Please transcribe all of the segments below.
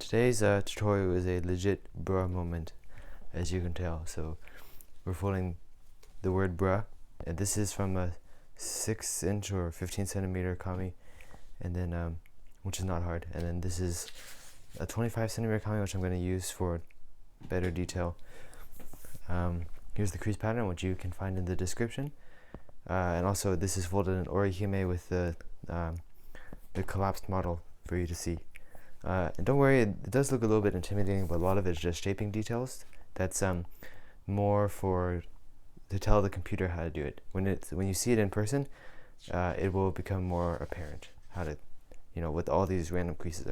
Today's tutorial is a legit bruh moment, as you can tell. So we're folding the word bruh, and this is from a 6-inch or 15 centimeter kami, and then which is not hard. And then this is a 25 centimeter kami, which I'm going to use for better detail. Here's the crease pattern, which you can find in the description. And also, this is folded in origami with the collapsed model for you to see. And don't worry, it does look a little bit intimidating, but a lot of it is just shaping details. That's more to tell the computer how to do it. When you see it in person, it will become more apparent how to, what all these random creases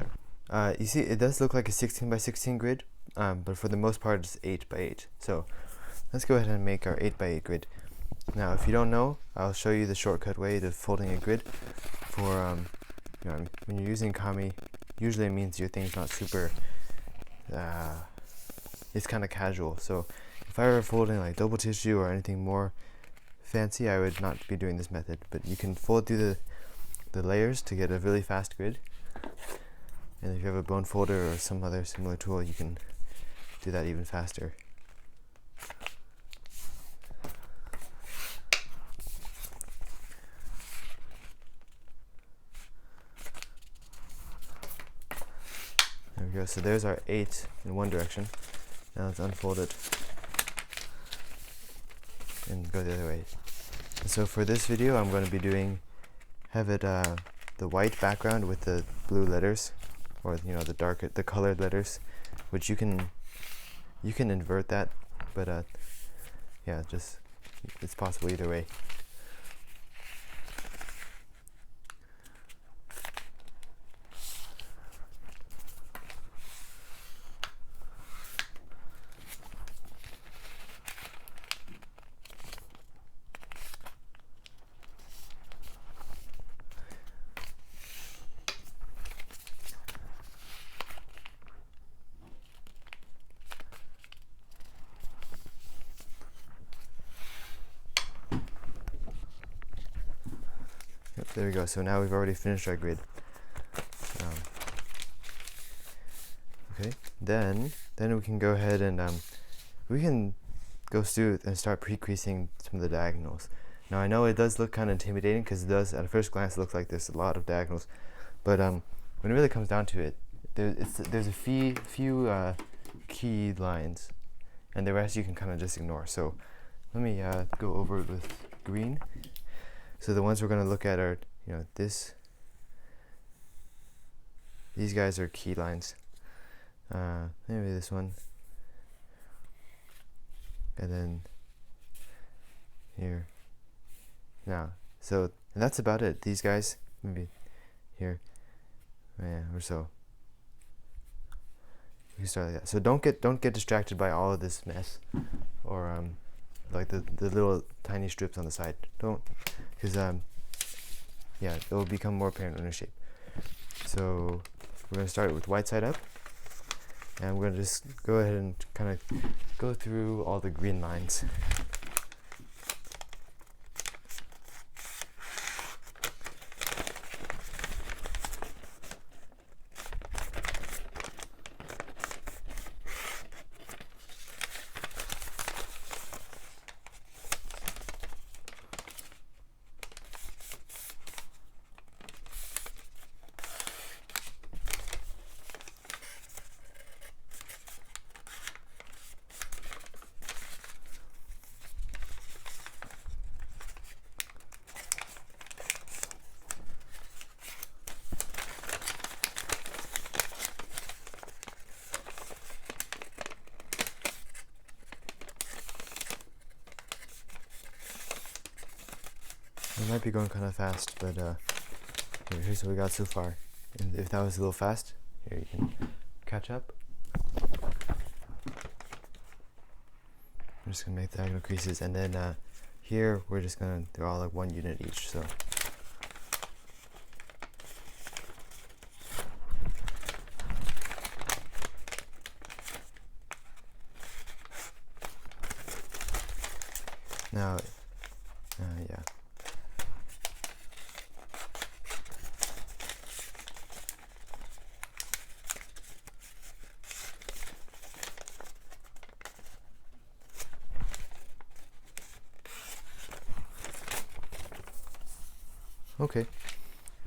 are. You see, it does look like a 16 by 16 grid, but for the most part, it's 8 by 8. So let's go ahead and make our 8 by 8 grid. Now, if you don't know, I'll show you the shortcut way to folding a grid. For when you're using kami, usually it means your thing's not super. It's kind of casual. So if I were folding like double tissue or anything more fancy, I would not be doing this method. But you can fold through the layers to get a really fast grid. And if you have a bone folder or some other similar tool, you can do that even faster. There we go. So there's our 8 in one direction. Now let's unfold it and go the other way. So for this video, I'm going to be have it the white background with the blue letters, or the colored letters, which you can invert that, but yeah, it's possible either way. Yep, there we go. So now we've already finished our grid. Okay, then we can go ahead and we can go through and start pre-creasing some of the diagonals. Now I know it does look kind of intimidating because it does at first glance look like there's a lot of diagonals, but when it really comes down to it, there's a few key lines, and the rest you can kind of just ignore. So let me go over it with green. So the ones we're going to look at are, these guys are key lines. Maybe this one, and then here. Now, and that's about it. These guys, maybe here, yeah, or so. You can start like that. So don't get distracted by all of this mess, or like the little tiny strips on the side. Don't, because yeah, it will become more apparent in the shape. So we're going to start with white side up, and we're going to just go ahead and kind of go through all the green lines. It might be going kind of fast, but here's what we got so far. And if that was a little fast, here you can catch up. I'm just gonna make diagonal creases, and then here they're all like 1 unit each. So now, yeah. Okay,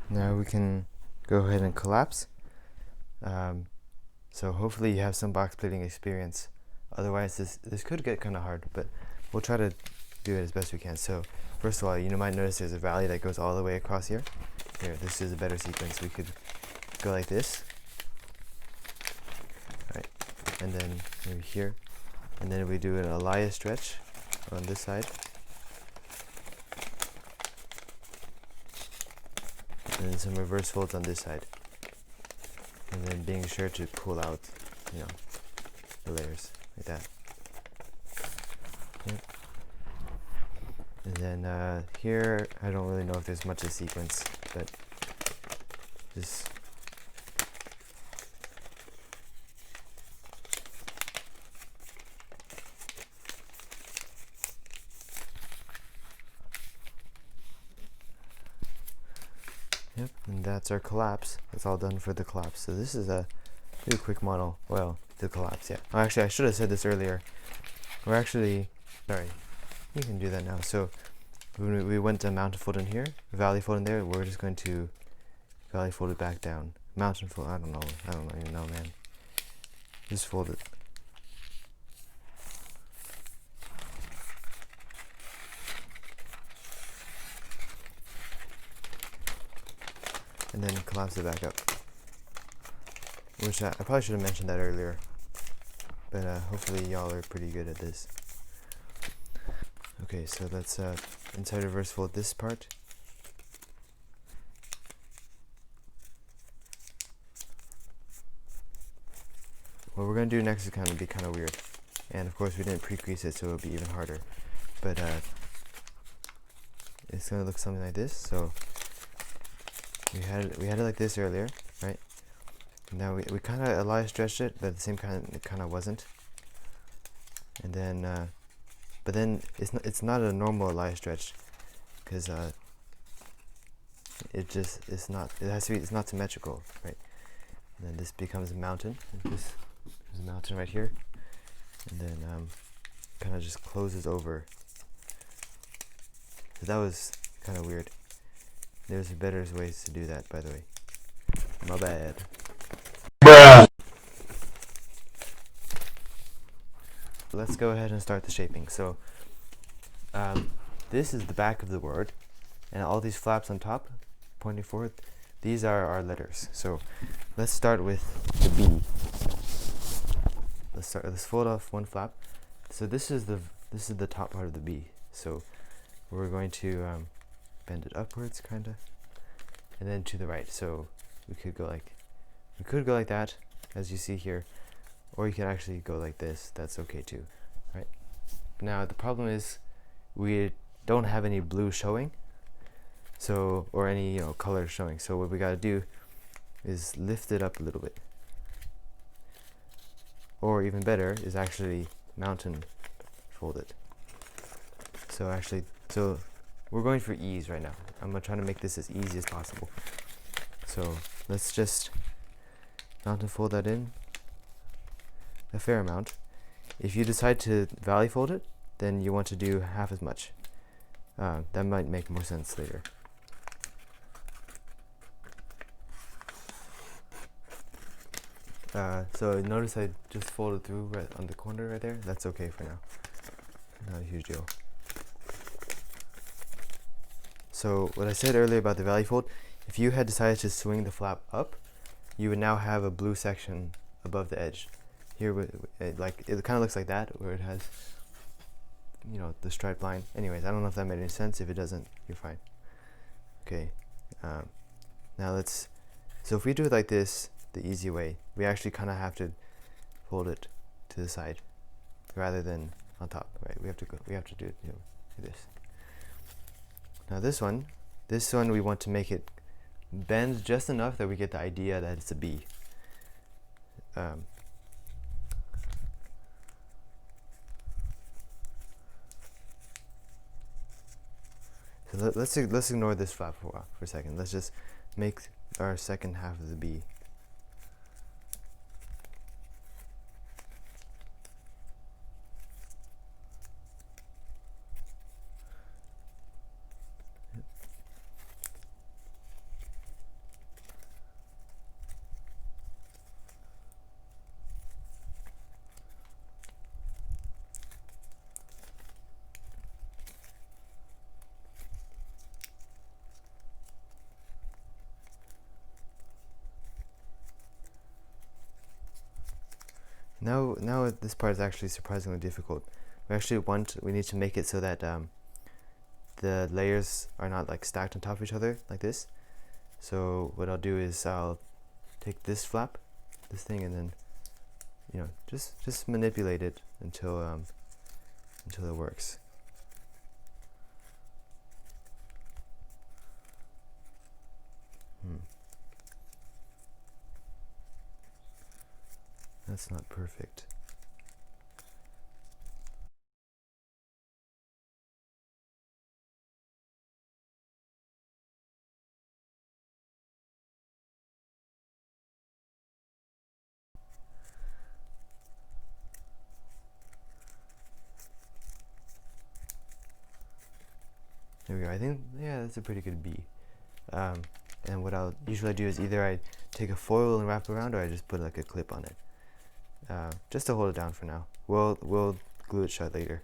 now we can go ahead and collapse. So hopefully you have some box pleating experience. Otherwise this could get kind of hard, but we'll try to do it as best we can. So first of all, you might notice there's a valley that goes all the way across here. Here, this is a better sequence. We could go like this, right, and then maybe here, and then we do an Elias stretch on this side, and then some reverse folds on this side, and then being sure to pull out, you know, the layers like that. Yep. And then here, I don't really know if there's much of a sequence, but just yep, and that's our collapse. That's all done for the collapse. So this is a really quick model. Well, the collapse, yeah. Oh, actually, I should have said this earlier. We're actually, sorry, you can do that now. So when we went to mountain fold in here, valley fold in there, we're just going to valley fold it back down. Mountain fold, I don't even know, man. Just fold it. And then collapse it back up. Which I probably should have mentioned that earlier. But hopefully y'all are pretty good at this. Okay, so let's inside reverse fold this part. What we're going to do next is kind of weird. And of course we didn't pre-crease it, so it'll be even harder. But it's going to look something like this. So we had it like this earlier, right? Now we kind of Elias stretched it, but at the same time it kind of wasn't. And then but then it's not a normal Elias stretch, because it's not symmetrical, right? And then this becomes a mountain. There's a mountain right here, and then kind of just closes over. So that was kind of weird. There's better ways to do that, by the way. My bad. Let's go ahead and start the shaping. So this is the back of the word, and all these flaps on top pointing forward, these are our letters. So let's start with the B. Let's fold off one flap. So this is the top part of the B. So we're going to bend it upwards, kinda, and then to the right. So we could go like that, as you see here, or you can actually go like this. That's okay too, right? Now the problem is we don't have any blue showing, so, or any color showing. So what we got to do is lift it up a little bit, or even better is actually mountain fold it. So we're going for ease right now. I'm gonna try to make this as easy as possible. So let's just mountain fold that in a fair amount. If you decide to valley fold it, then you want to do half as much. That might make more sense later. So notice I just folded through right on the corner right there. That's okay for now. Not a huge deal. So what I said earlier about the valley fold, if you had decided to swing the flap up, you would now have a blue section above the edge. Here, it kind of looks like that, where it has, the striped line. Anyways, I don't know if that made any sense. If it doesn't, you're fine. Okay. Now so if we do it like this, the easy way, we actually kind of have to fold it to the side rather than on top, right? We have to do it like this. Now this one we want to make it bend just enough that we get the idea that it's a B. So let's ignore this flap for a second. Let's just make our second half of the B. Now this part is actually surprisingly difficult. We need to make it so that the layers are not like stacked on top of each other like this. So what I'll do is I'll take this flap, this thing, and then, you know, just manipulate it until it works. That's not perfect. There we go. I think, yeah, that's a pretty good B. And what I'll usually do is either I take a foil and wrap it around, or I just put like a clip on it, just to hold it down for now. We'll glue it shut later.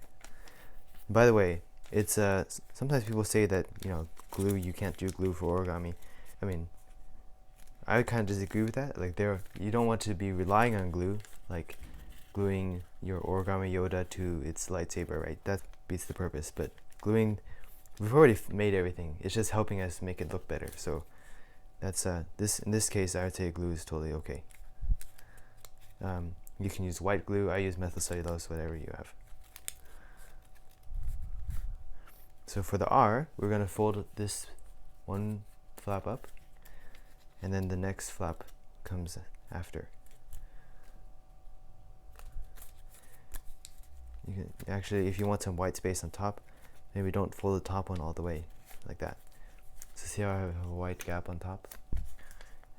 By the way, it's sometimes people say that, you know, glue, you can't do glue for origami. I mean, I kind of disagree with that. Like, you don't want to be relying on glue, like gluing your origami Yoda to its lightsaber, right? That beats the purpose. But gluing, we've already made everything. It's just helping us make it look better. So that's in this case, I would say glue is totally okay. You can use white glue. I use methyl cellulose, whatever you have. So for the R, we're going to fold this one flap up, and then the next flap comes after. You can actually, if you want some white space on top, maybe don't fold the top one all the way like that. So see how I have a white gap on top,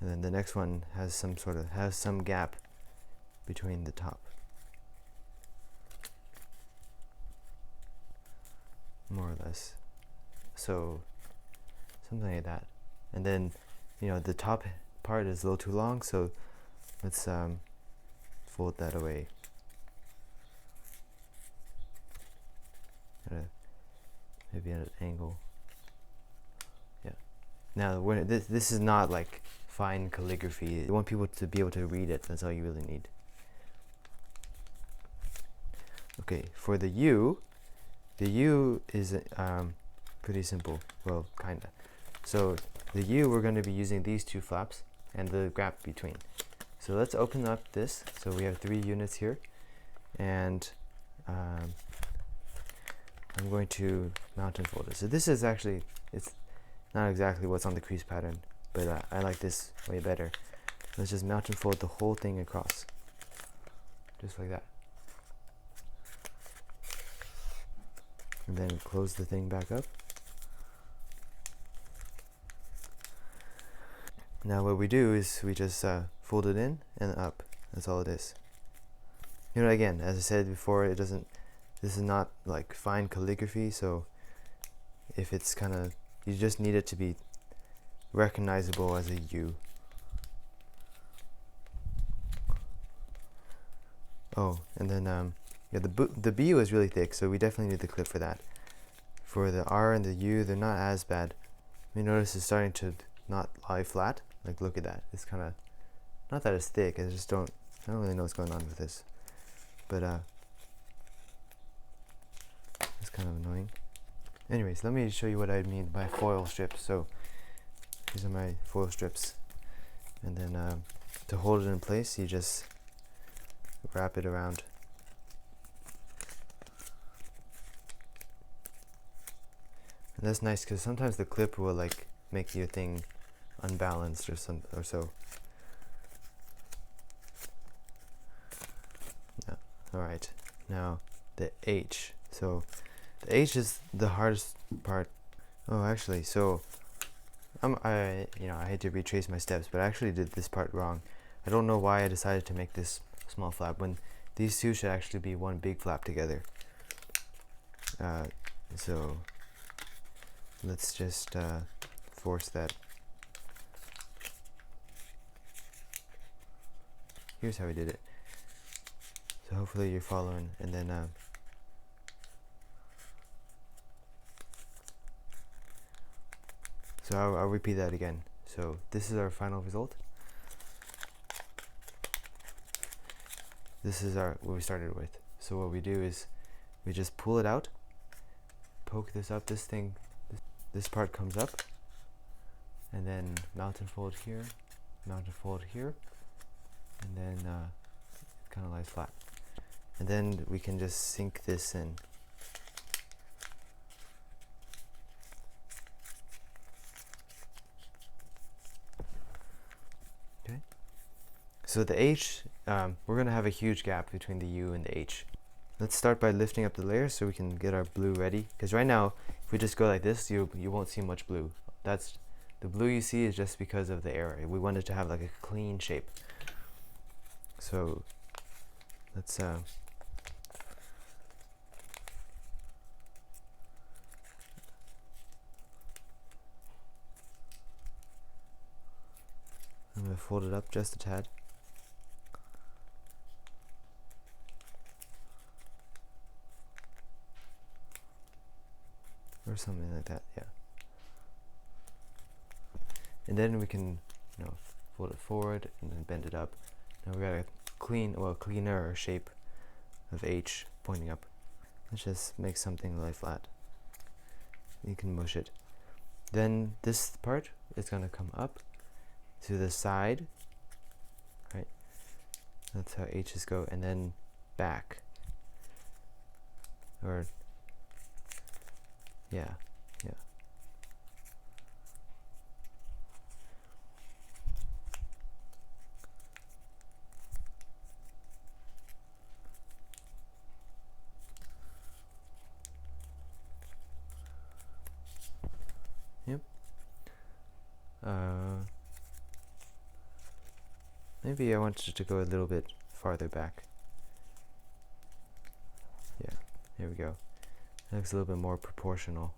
and then the next one has some gap between the top. More or less. So something like that. And then, you know, the top part is a little too long, so let's fold that away. Maybe at an angle. Yeah. Now this is not like fine calligraphy. You want people to be able to read it. That's all you really need. Okay, for the U is pretty simple. Well, kinda. So the U, we're going to be using these two flaps and the gap between. So let's open up this. So we have 3 units here, and I'm going to mountain fold it. So this is actually, it's not exactly what's on the crease pattern, but I like this way better. Let's just mountain fold the whole thing across, just like that. And then close the thing back up. Now what we do is we just fold it in and up. That's all it is. You know, again, as I said before, this is not like fine calligraphy, so if it's kind of, you just need it to be recognizable as a U. Oh, and then yeah, the B was really thick, so we definitely need the clip for that. For the R and the U, they're not as bad. You notice it's starting to not lie flat. Like, look at that. It's kind of, not that it's thick, I don't really know what's going on with this. But it's kind of annoying. Anyways, let me show you what I mean by foil strips. So these are my foil strips, and then to hold it in place, you just wrap it around. And that's nice because sometimes the clip will like make your thing unbalanced or so. Yeah. All right. Now the H. So the H is the hardest part. Oh, actually, so I hate to retrace my steps, but I actually did this part wrong. I don't know why I decided to make this small flap when these two should actually be one big flap together. So let's just force that. Here's how we did it. So hopefully you're following, and then so I'll repeat that again. So this is our final result. this is what we started with. So what we do is we just pull it out, poke this up, this part comes up, and then mountain fold here, mountain fold here, and then it kind of lies flat. And then we can just sink this in. Okay. So the H, we're going to have a huge gap between the U and the H. Let's start by lifting up the layer so we can get our blue ready. Because right now, if we just go like this, you won't see much blue. The blue you see is just because of the error. We want it to have like a clean shape. So let's I'm going to fold it up just a tad. Or something like that, yeah. And then we can, fold it forward and then bend it up. Now we got a cleaner shape of H pointing up. Let's just make something lie flat. You can mush it. Then this part is going to come up to the side, right? That's how H's go, and then back. Or yeah. Yep. Maybe I wanted to go a little bit farther back. Yeah, there we go. That looks a little bit more proportional.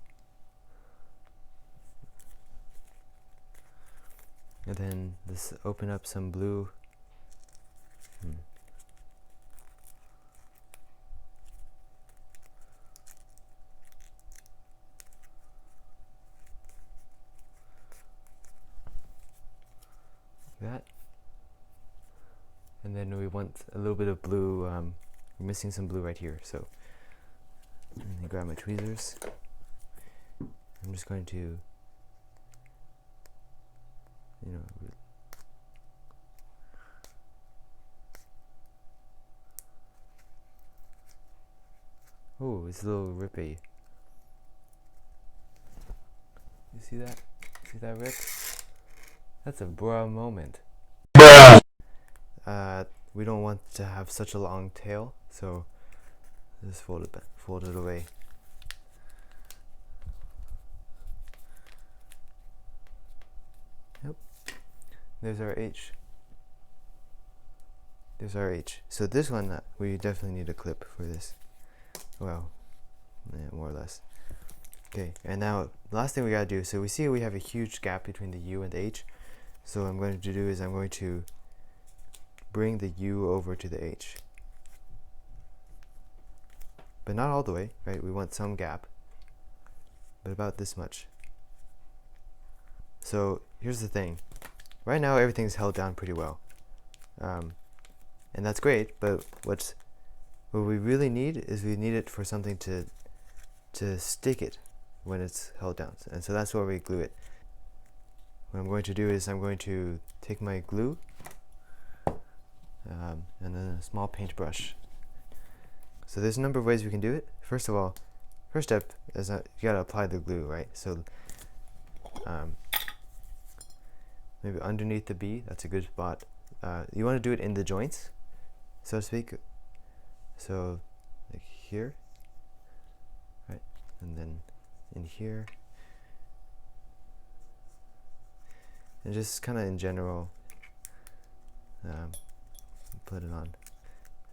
And then let's open up some blue. That. And then we want a little bit of blue. We're missing some blue right here, so let me grab my tweezers. I'm just going to, oh, it's a little rippy. You see that? See that rip? That's a bruh moment. We don't want to have such a long tail, so just fold it away. Yep. There's our H. So this one, we definitely need a clip for this. Well, yeah, more or less. Okay, and now the last thing we gotta do, so we see we have a huge gap between the U and the H. So what I'm going to do is I'm going to bring the U over to the H. But not all the way, right? We want some gap, but about this much. So here's the thing. Right now everything's held down pretty well. And that's great, but what we really need is we need it for something to stick it when it's held down. And so that's where we glue it. What I'm going to do is I'm going to take my glue and then a small paintbrush. So there's a number of ways we can do it. First of all, first step is you gotta apply the glue, right? So maybe underneath the B, that's a good spot. You want to do it in the joints, so to speak. So like here, right, and then in here, and just kind of in general, put it on,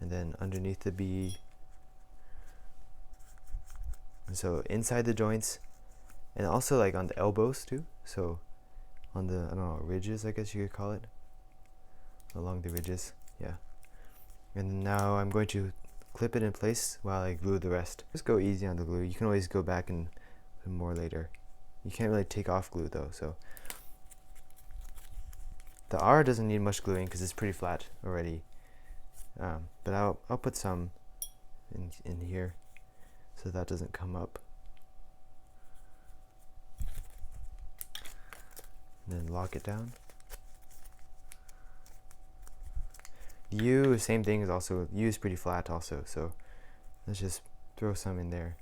and then underneath the B. And so inside the joints, and also like on the elbows too. So on the, I don't know, ridges, I guess you could call it, along the ridges, yeah. And now I'm going to clip it in place while I glue the rest. Just go easy on the glue. You can always go back and put more later. You can't really take off glue though, so. The R doesn't need much gluing because it's pretty flat already. But I'll put some in here so that doesn't come up. And then lock it down. U, same thing, is also, U is pretty flat also, so let's just throw some in there.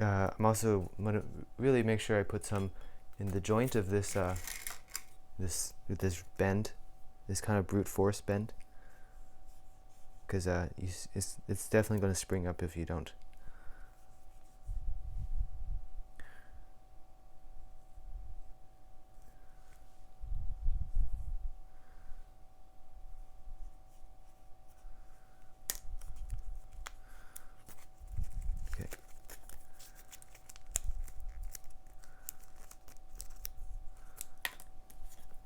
I'm also gonna really make sure I put some in the joint of this this bend, this kind of brute force bend, because it's definitely going to spring up if you don't. Okay.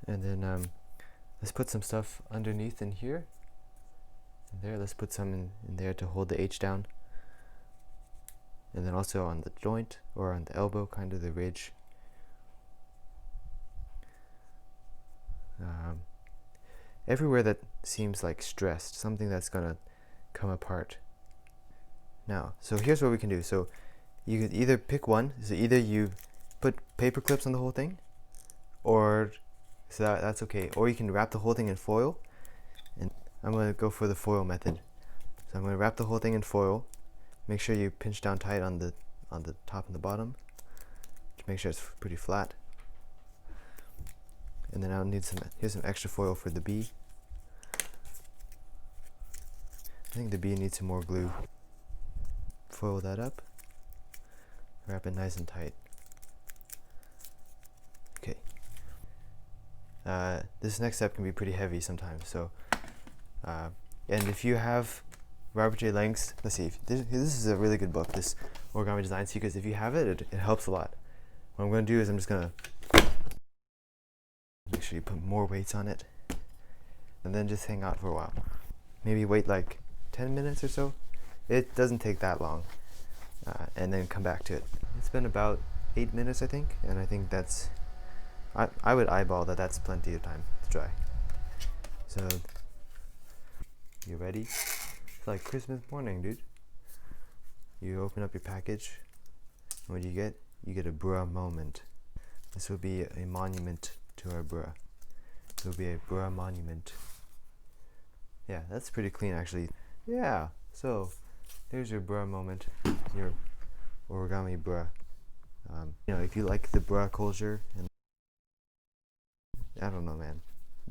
And then let's put some stuff underneath in here. And there, let's put some in there to hold the H down. And then also on the joint, or on the elbow, kind of the ridge. Everywhere that seems like stressed, something that's gonna come apart. Now, so here's what we can do. So you could either pick one, so either you put paper clips on the whole thing, or so that's okay, or you can wrap the whole thing in foil. And I'm going to go for the foil method. So I'm going to wrap the whole thing in foil. Make sure you pinch down tight on the top and the bottom to make sure it's pretty flat. And then I'll need here's some extra foil for the bee. I think the bee needs some more glue. Foil that up. Wrap it nice and tight. Okay. This next step can be pretty heavy sometimes, so and if you have Robert J. Lang's, let's see, this is a really good book, this Origami Design Secrets. If you have it, it helps a lot. What I'm going to do is I'm just going to make sure you put more weights on it, and then just hang out for a while. Maybe wait like 10 minutes or so. It doesn't take that long, and then come back to it. It's been about 8 minutes, I think, and I think that's, I would eyeball that that's plenty of time to dry. So, you ready? It's like Christmas morning, dude. You open up your package, and what do you get? You get a bruh moment. This will be a monument to our bruh. It will be a bruh monument. Yeah, that's pretty clean actually. Yeah, so there's your bruh moment, your origami bruh. You know, if you like the bruh culture, and I don't know, man,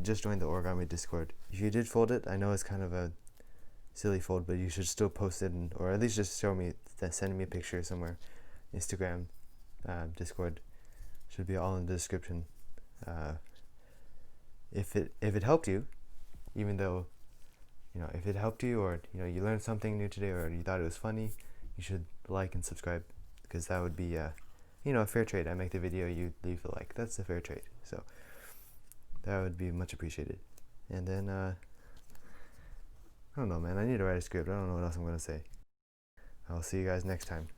just join the origami Discord. If you did fold it, I know it's kind of a silly fold, but you should still post it, or at least just show me, send me a picture somewhere. Instagram, Discord, should be all in the description. If it helped you, even though, you know, if it helped you, or you know, you learned something new today, or you thought it was funny, you should like and subscribe, because that would be you know, a fair trade. I make the video, you leave a like. That's a fair trade. So that would be much appreciated. And then I don't know, man, I need to write a script. I don't know what else I'm gonna say. I'll see you guys next time.